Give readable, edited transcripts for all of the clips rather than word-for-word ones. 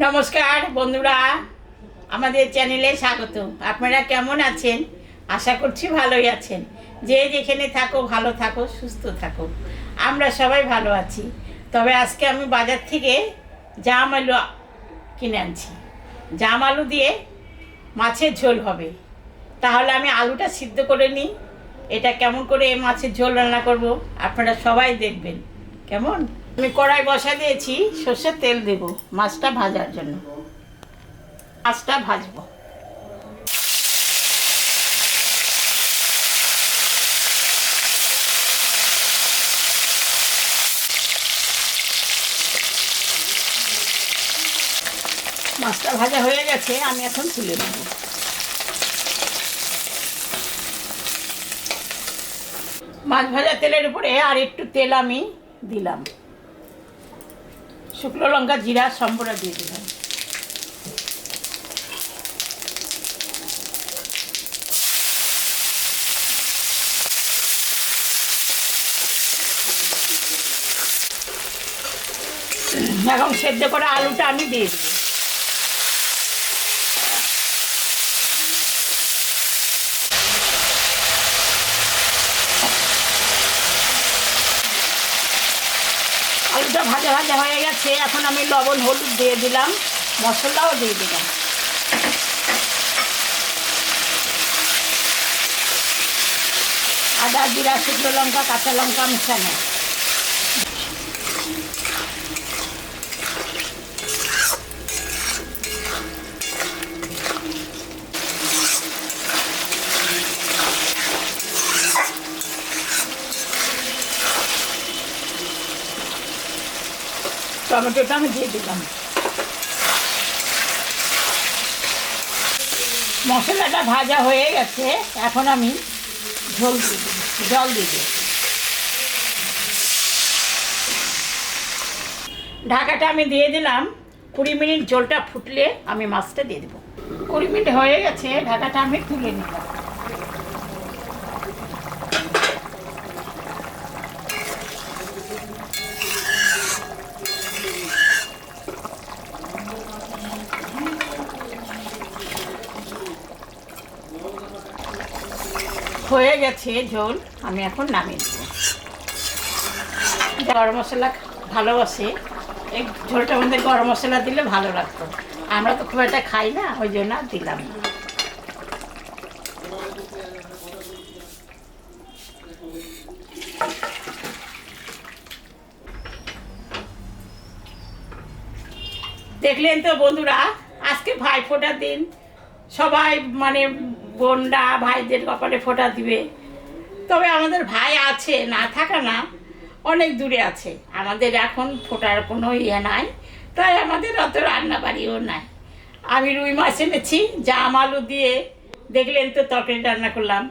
নমস্কার বন্ধুরা, আমাদের চ্যানেলে স্বাগত। আপনারা কেমন আছেন? আশা করছি ভালোই আছেন। যে যেখানে থাকো ভালো থাকো, সুস্থ থাকো। আমরা সবাই ভালো আছি। তবে আজকে আমি বাজার থেকে জাম আলু কিনে আনছি। জাম আলু দিয়ে মাছের ঝোল হবে। তাহলে আমি আলুটা সিদ্ধ করে নিই। এটা কেমন করে মাছের ঝোল রান্না করব আপনারা সবাই দেখবেন। কেমন? আমি কড়াই বসা দিয়েছি, সর্ষের তেল দেব মাছটা ভাজার জন্য। মাছটা ভাজবো। মাছটা ভাজা হয়ে গেছে, আমি এখন তুলে নেব। মাছ ভাজা তেলের উপরে আর একটু তেল আমি দিলাম, শুকনো লঙ্কা জিরা সম্বরা দিয়ে দিলাম। এখন সেদ্ধ করা আলুটা আমি দিয়ে দেবো। আলুটা ভাজা ভাজা হয়ে গেছে, এখন আমি লবণ হলুদ দিয়ে দিলাম, মশলাও দিয়ে দিলাম। আদা জিরা শুকনো লঙ্কা কাঁচা লঙ্কা মেশানো। টমেটোটা আমি দিয়ে দিলাম। মশলাটা ভাজা হয়ে গেছে, এখন আমি জল দিয়ে দিই। ঢাকাটা আমি দিয়ে দিলাম। 20 মিনিট জলটা ফুটলে আমি মাছটা দিয়ে দেবো। 20 মিনিট হয়ে গেছে, ঢাকাটা আমি তুলে নিলাম। হয়ে গেছে ঝোল, আমি এখন নামিয়ে দেবো। গরম মশলা ভালোবাসে, এই ঝোলটার মধ্যে গরম মশলা দিলে ভালো লাগতো। আমরা তো খুব একটা খাই না, ওই জন্য দিলাম। দেখলেন তো বন্ধুরা, আজকে ভাই ফোঁটার দিন। সবাই বোনরা ভাইদের কপালে ফোঁটা দিবে। তবে আমাদের ভাই আছে, না থাকা না, অনেক দূরে আছে। আমাদের এখন ফোটার কোনো ইয়ে নাই, তাই আমাদের অত রান্না বাড়িও নাই। আমি রুই মাছ এনেছি, জাম আলু দিয়ে দেখলেন তো তরকারি রান্না করলাম।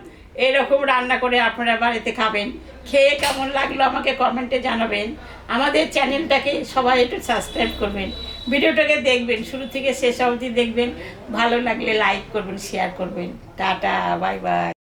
এরকম রান্না করে আপনারা বাড়িতে খাবেন। খেয়ে কেমন লাগলো আমাকে কমেন্টে জানাবেন। আমাদের চ্যানেলটাকে সবাই একটু সাবস্ক্রাইব করবেন, ভিডিওটাকে দেখবেন, শুরু থেকে শেষ অবধি দেখবেন। ভালো লাগলে লাইক করবেন, শেয়ার করবেন। Tata, bye bye.